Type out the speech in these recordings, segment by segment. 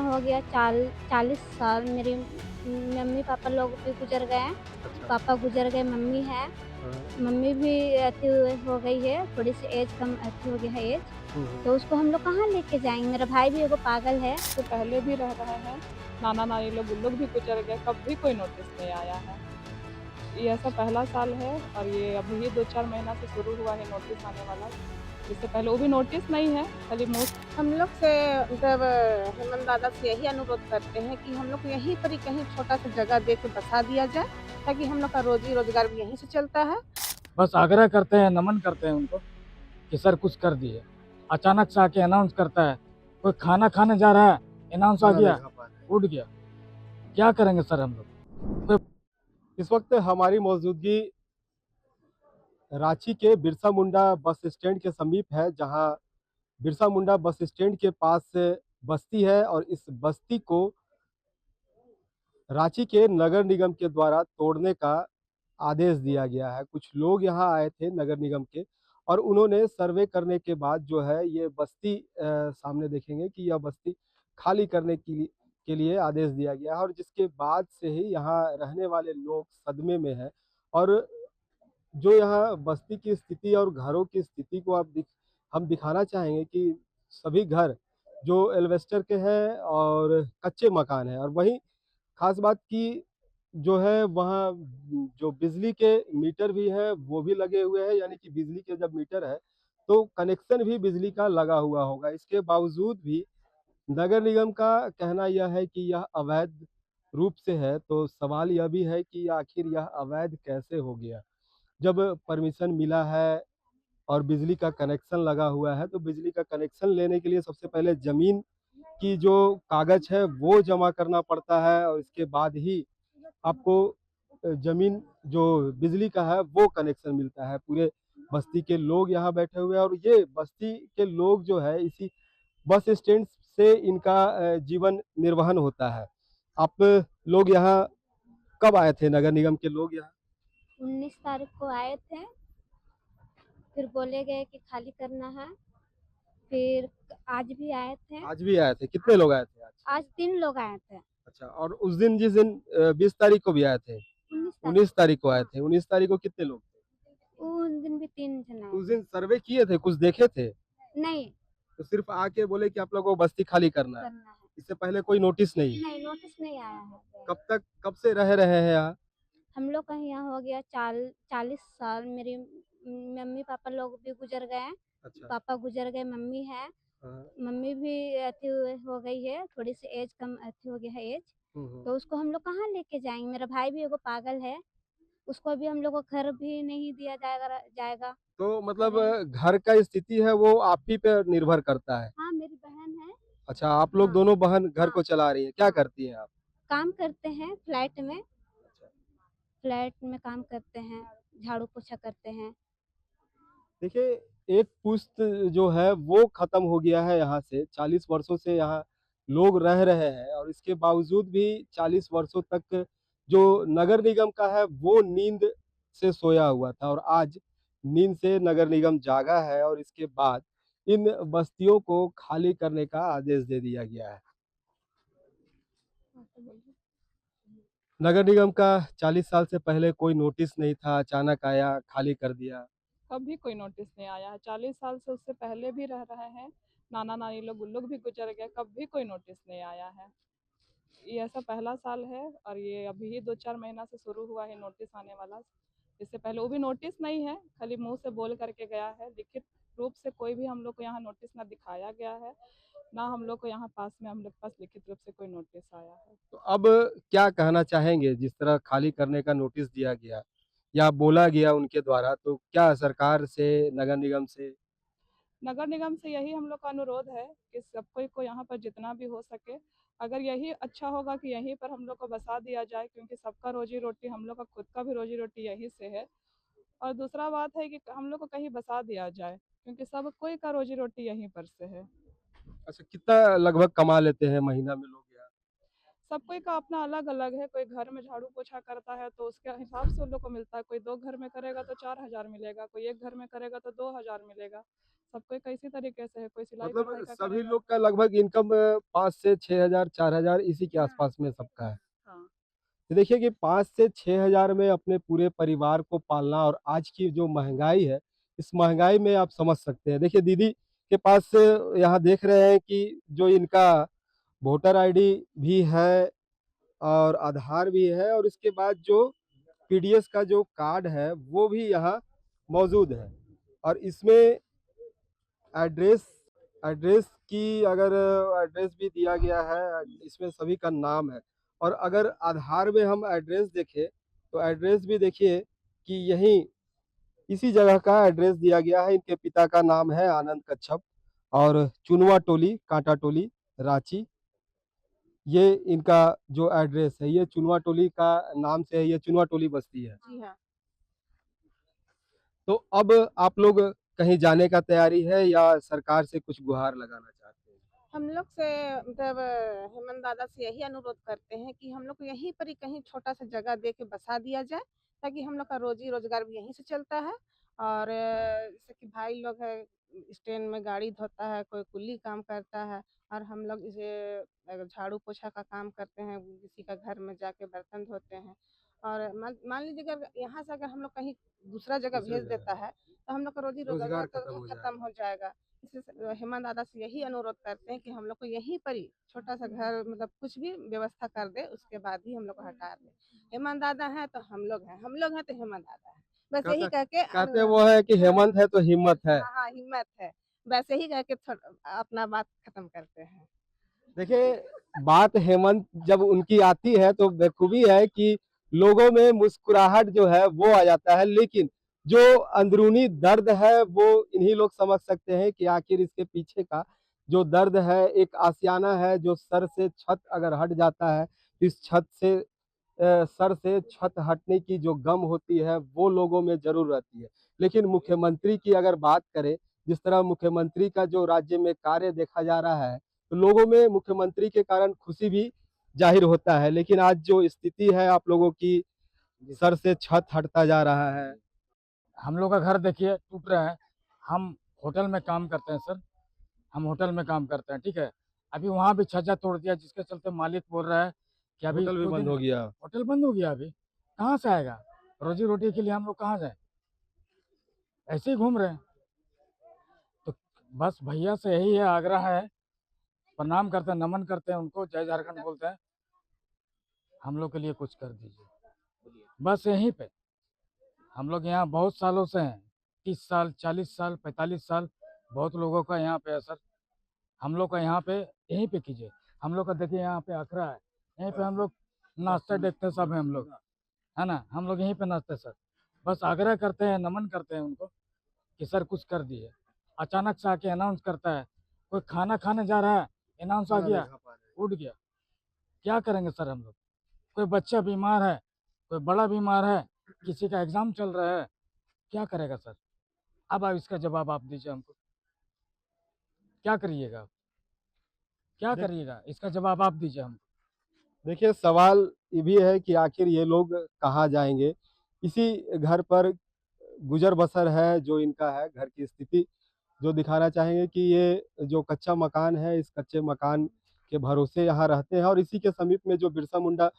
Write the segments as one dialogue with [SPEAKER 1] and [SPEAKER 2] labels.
[SPEAKER 1] हो गया 40 साल। मेरी मम्मी पापा लोग भी गुजर गए हैं।
[SPEAKER 2] अच्छा।
[SPEAKER 1] पापा गुजर गए, मम्मी है।
[SPEAKER 2] हाँ।
[SPEAKER 1] मम्मी भी अति हो गई है, थोड़ी सी एज कम अति हो गया है एज।
[SPEAKER 2] हुँ, हुँ।
[SPEAKER 1] तो उसको हम लोग कहाँ लेके जाएँगे? मेरा भाई भी एगो पागल है।
[SPEAKER 3] से पहले भी रह रहे हैं, नाना-नानी लोग, उन लोग भी गुज़र गए, कभी कोई नोटिस नहीं आया है। ये ऐसा पहला साल है और ये अभी 2-4 महीना से शुरू हुआ है नोटिस आने वाला। इससे पहले वो भी नोटिस नहीं है, खाली मुँह
[SPEAKER 4] हम लोग से मतलब हेमंत दादा से यही अनुरोध करते हैं कि हम लोग को यहीं पर ही कहीं छोटा-सा जगह दे के बसा दिया जाए, ताकि हम लोग का रोज़ी-रोज़गार भी यहीं से चलता है।
[SPEAKER 5] बस आग्रह करते हैं, नमन करते हैं उनको कि सर कुछ कर दिए। अचानक से आके अनाउंस करता है, कोई खाना खाने जा रहा है, अनाउंस आ
[SPEAKER 2] खाना नहीं
[SPEAKER 5] गया,
[SPEAKER 2] खा पा रहे हैं।
[SPEAKER 5] उठ गया। क्या करेंगे सर हम लोग?
[SPEAKER 2] इस वक़्त हमारी मौजूदगी रांची के बिरसा मुंडा बस स्टैंड के समीप है, जहाँ बिरसा मुंडा बस स्टैंड के पास बस्ती है और इस बस्ती को रांची के नगर निगम के द्वारा तोड़ने का आदेश दिया गया है। कुछ लोग यहाँ आए थे नगर निगम के और उन्होंने सर्वे करने के बाद जो है ये बस्ती सामने देखेंगे कि यह बस्ती खाली करने के लिए आदेश दिया गया है और जिसके बाद से ही यहाँ रहने वाले लोग सदमे में हैं और जो यहाँ बस्ती की स्थिति और घरों की स्थिति को हम दिखाना चाहेंगे कि सभी घर जो एल्वेस्टर के हैं और कच्चे मकान हैं और वहीं खास बात की जो है वहाँ जो बिजली के मीटर भी हैं वो भी लगे हुए हैं, यानी कि बिजली के जब मीटर है तो कनेक्शन भी बिजली का लगा हुआ होगा। इसके बावजूद भी नगर निगम का कहना यह है कि यह अवैध रूप से है, तो सवाल यह भी है कि आखिर यह अवैध कैसे हो गया? जब परमिशन मिला है और बिजली का कनेक्शन लगा हुआ है, तो बिजली का कनेक्शन लेने के लिए सबसे पहले ज़मीन की जो कागज़ है वो जमा करना पड़ता है और इसके बाद ही आपको ज़मीन जो बिजली का है वो कनेक्शन मिलता है। पूरे बस्ती के लोग यहाँ बैठे हुए हैं और ये बस्ती के लोग जो है इसी बस स्टैंड से इनका जीवन निर्वहन होता है। आप लोग यहाँ कब आए थे नगर निगम के लोग यहाँ?
[SPEAKER 1] 19 तारीख को आए थे, फिर बोले गए कि खाली करना है। फिर आज भी आए थे।
[SPEAKER 2] आज भी आए थे, कितने लोग आए थे आज?
[SPEAKER 1] आज 3 लोग आए थे।
[SPEAKER 2] अच्छा, और उस दिन जिस दिन 20 तारीख को भी आए थे,
[SPEAKER 1] 19 तारीख
[SPEAKER 2] 19 तारीख को आए
[SPEAKER 1] हाँ,
[SPEAKER 2] थे, 19 तारीख को कितने लोग थे?
[SPEAKER 1] उस दिन भी 3 जन आए
[SPEAKER 2] उस
[SPEAKER 1] थे।
[SPEAKER 2] दिन सर्वे किए थे, कुछ देखे थे?
[SPEAKER 1] नहीं,
[SPEAKER 2] तो सिर्फ आके बोले कि आप लोगों को बस्ती खाली करना है।
[SPEAKER 1] करना है।
[SPEAKER 2] इससे पहले कोई नोटिस नहीं?
[SPEAKER 1] नहीं, नोटिस नहीं आया है।
[SPEAKER 2] कब से रह रहे हैं यहाँ?
[SPEAKER 1] हम लोग का यहाँ हो गया 40 साल। मेरी मम्मी पापा लोग भी गुजर गए हैं।
[SPEAKER 2] अच्छा।
[SPEAKER 1] पापा गुजर गए, मम्मी है।
[SPEAKER 2] हाँ।
[SPEAKER 1] मम्मी भी अति हो गई है, थोड़ी सी एज कम अति हो गया है एज।
[SPEAKER 2] हुँ, हुँ।
[SPEAKER 1] तो उसको हम लोग कहाँ लेके जाएँगे? मेरा भाई भी एगो पागल है। उसको भी हम लोग को घर भी नहीं दिया जाएगा।
[SPEAKER 2] तो मतलब
[SPEAKER 1] अगर
[SPEAKER 2] घर का स्थिति है वो आप ही पे निर्भर करता है?
[SPEAKER 1] हाँ, मेरी बहन है।
[SPEAKER 2] अच्छा, आप लोग
[SPEAKER 1] हाँ,
[SPEAKER 2] दोनों बहन घर
[SPEAKER 1] हाँ,
[SPEAKER 2] को चला रही हैं, क्या
[SPEAKER 1] हाँ।
[SPEAKER 2] करती हैं आप?
[SPEAKER 1] काम करते हैं फ्लैट में।
[SPEAKER 2] अच्छा।
[SPEAKER 1] फ्लैट में काम करते हैं, झाड़ू-पोछा करते हैं।
[SPEAKER 2] देखिए, एक पुश्त जो है वो ख़त्म हो गया है यहाँ से, 40 वर्षों से यहाँ लोग रह रहे हैं और इसके बावजूद भी 40 वर्षों तक जो नगर निगम का है वो नींद से सोया हुआ था और आज नींद से नगर निगम जागा है और इसके बाद इन बस्तियों को खाली करने का आदेश दे दिया गया है। नगर निगम का 40 साल से पहले कोई नोटिस नहीं था, अचानक आया, खाली कर दिया।
[SPEAKER 3] कभी कोई नोटिस नहीं आया है। 40 साल से उससे पहले भी रह रहे हैं, नाना-नानी लोग, उन लोग भी गुज़र गए, कभी कोई नोटिस नहीं आया है। ये ऐसा पहला साल है और ये अभी 2-4 महीना से शुरू हुआ है नोटिस आने वाला। इससे पहले वो भी नोटिस नहीं है, खाली मुँह से बोल कर के गया है। लिखित रूप से कोई भी हम लोग को यहाँ नोटिस ना दिखाया गया है, ना हम लोग को यहाँ पास में हम लोग के पास लिखित रूप से कोई नोटिस आया है।
[SPEAKER 2] तो अब क्या कहना चाहेंगे जिस तरह खाली करने का नोटिस दिया गया या बोला गया उनके द्वारा, तो क्या सरकार से, नगर निगम से?
[SPEAKER 3] नगर निगम से यही हम लोग का अनुरोध है कि सब कोई को यहाँ पर जितना भी हो सके, अगर यही अच्छा होगा कि यहीं पर हम लोग को बसा दिया जाए, क्योंकि सबका रोजी रोटी, हम लोग का खुद का भी रोजी रोटी यहीं से है। और दूसरा बात है कि हम लोग को कहीं बसा दिया जाए, क्योंकि सब कोई का रोजी रोटी यहीं पर से है।
[SPEAKER 2] अच्छा, कितना लगभग कमा लेते हैं महीना में लोग यहाँ?
[SPEAKER 3] सबकोई का अपना अलग अलग है। कोई घर में झाड़ू पोछा करता है तो उसके हिसाब से उन लोग को मिलता है। कोई 2 घर में करेगा तो 4,000 मिलेगा, कोई 1 घर में करेगा तो 2,000 मिलेगा। सबकोई का इसी तरीके से है, कोई सिलाई
[SPEAKER 2] मतलब
[SPEAKER 3] कढ़ाई का
[SPEAKER 2] सभी
[SPEAKER 3] करेगा।
[SPEAKER 2] लोग का लगभग इनकम 5 से 6,000 4,000 इसी के आसपास में सबका है।
[SPEAKER 3] हाँ।
[SPEAKER 2] तो देखिए कि 5 से 6,000 में अपने पूरे परिवार को पालना और आज की जो महँगाई है, इस महँगाई में आप समझ सकते हैं। देखिए दीदी के पास से यहाँ देख रहे हैं कि जो इनका वोटर आईडी भी है और आधार भी है और इसके बाद जो पीडीएस का जो कार्ड है, वो भी यहाँ मौजूद है। और इसमें एड्रेस एड्रेस की अगर एड्रेस भी दिया गया है, इसमें सभी का नाम है। और अगर आधार में हम एड्रेस देखें, तो एड्रेस भी देखिए कि यहीं इसी जगह का एड्रेस दिया गया है। इनके पिता का नाम है आनंद कच्छप और चुनवा टोली, कांटा टोली, रांची। ये इनका जो एड्रेस है, ये चुनवा टोली का नाम से है, ये चुनवा टोली बस्ती है।
[SPEAKER 4] जी हाँ।
[SPEAKER 2] तो अब आप लोग कहीं जाने का तैयारी है या सरकार से कुछ गुहार लगाना चाहते हैं?
[SPEAKER 4] हम लोग से मतलब हेमंत दादा से यही अनुरोध करते हैं कि हम लोग को यहीं पर ही कहीं छोटा सा जगह दे के बसा दिया जाए, ताकि हम लोग का रोजी रोजगार भी यहीं से चलता है। और जैसे कि भाई लोग है, स्टैंड में गाड़ी धोता है, कोई कुली काम करता है, और हम लोग इसे अगर झाड़ू पोछा का काम करते हैं, किसी का घर में जाके बर्तन धोते हैं। और मान लीजिए अगर यहाँ से अगर हम लोग कहीं दूसरा जगह
[SPEAKER 2] दूसरी
[SPEAKER 4] भेज
[SPEAKER 2] जगह
[SPEAKER 4] देता है, तो हम लोग का रोजी
[SPEAKER 2] रोजगार
[SPEAKER 4] रोजगार
[SPEAKER 2] खत्म
[SPEAKER 4] तो
[SPEAKER 2] हो
[SPEAKER 4] खत्म
[SPEAKER 2] जाएगा।
[SPEAKER 4] हो जाएगा। इसलिए हेमंत दादा से यही अनुरोध करते हैं कि हम लोग को यहीं पर ही छोटा सा घर, मतलब कुछ भी व्यवस्था कर दे, उसके बाद ही हम लोग को हटा दे। हेमंत दादा हैं तो हम लोग हैं, हम लोग हैं तो हेमंत दादा है। बस यही
[SPEAKER 2] कहते
[SPEAKER 4] कह के
[SPEAKER 2] कहते वो है कि हेमंत है तो हिम्मत है।
[SPEAKER 4] हाँ हाँ, हिम्मत है। बस यही कह के अपना बात खत्म करते हैं।
[SPEAKER 2] देखिए बात हेमंत जब उनकी आती है तो बेखूबी है कि लोगों में मुस्कुराहट जो है वो आ जाता है, लेकिन जो अंदरूनी दर्द है वो इन्हीं लोग समझ सकते हैं कि आखिर इसके पीछे का जो दर्द है। एक आशियाना है, जो सर से छत अगर हट जाता है, इस छत से सर से छत हटने की जो गम होती है वो लोगों में जरूर रहती है। लेकिन मुख्यमंत्री की अगर बात करें, जिस तरह मुख्यमंत्री का जो राज्य में कार्य देखा जा रहा है, तो लोगों में मुख्यमंत्री के कारण खुशी भी जाहिर होता है। लेकिन आज जो स्थिति है आप लोगों की, सर से छत हटता जा रहा है।
[SPEAKER 5] हम लोग का घर देखिए टूट रहा है। हम होटल में काम करते हैं सर, हम होटल में काम करते हैं, ठीक है। अभी वहाँ भी छज्जा तोड़ दिया, जिसके चलते मालिक बोल रहा है कि अभी
[SPEAKER 2] होटल भी बंद हो गया।
[SPEAKER 5] होटल बंद हो गया। अभी कहाँ से आएगा रोजी रोटी के लिए, हम लोग कहाँ जाए, ऐसे ही घूम रहे हैं। तो बस भैया से यही है, आग्रह है, प्रणाम करते हैं, नमन करते हैं उनको, जय झारखंड बोलते हैं, हम लोग के लिए कुछ कर दीजिए। बस यहीं पे हम लोग यहाँ बहुत सालों से हैं, 30 साल 40 साल 45 साल, बहुत लोगों का यहाँ पे है सर। हम लोग का यहाँ पे यहीं पे कीजिए। हम लोग का देखिए यहाँ पे अखड़ा है, यहीं पे हम लोग नाश्ता देखते सब हैं हम लोग, है ना, हम लोग यहीं पे नाचते सर। बस आग्रह करते हैं, नमन करते हैं उनको कि सर कुछ कर दिए। अचानक से आके अनाउंस करता है, कोई खाना खाने जा रहा है, अनाउंस आ गया, उठ गया, क्या करेंगे सर हम लोग। कोई बच्चा बीमार है, कोई बड़ा बीमार है, किसी का एग्जाम चल रहा है, क्या करेगा सर। अब आप इसका जवाब आप दीजिए हमको, क्या करिएगा, क्या करिएगा, इसका जवाब आप दीजिए हमको।
[SPEAKER 2] देखिए सवाल ये भी है कि आखिर ये लोग कहाँ जाएंगे। इसी घर पर गुजर बसर है जो इनका है, घर की स्थिति जो दिखाना चाहेंगे कि ये जो कच्चा मकान है, इस कच्चे मकान के भरोसे यहाँ रहते हैं। और इसी के समीप में जो बिरसा मुंडा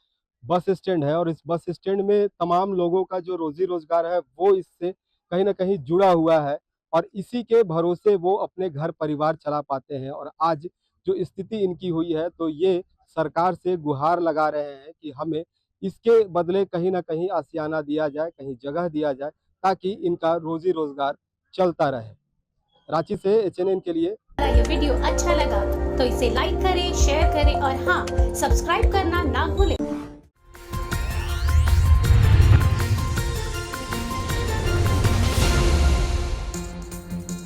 [SPEAKER 2] बस स्टैंड है, और इस बस स्टैंड में तमाम लोगों का जो रोजी रोजगार है वो इससे कहीं ना कहीं जुड़ा हुआ है, और इसी के भरोसे वो अपने घर परिवार चला पाते हैं। और आज जो स्थिति इनकी हुई है, तो ये सरकार से गुहार लगा रहे हैं कि हमें इसके बदले कहीं ना कहीं आशियाना दिया जाए, कहीं जगह दिया जाए, ताकि इनका रोजी रोजगार चलता रहे। रांची से एचएनएन के लिए।
[SPEAKER 6] ये वीडियो अच्छा लगा तो इसे लाइक करें, शेयर करें और हाँ, सब्सक्राइब करना ना भूलें।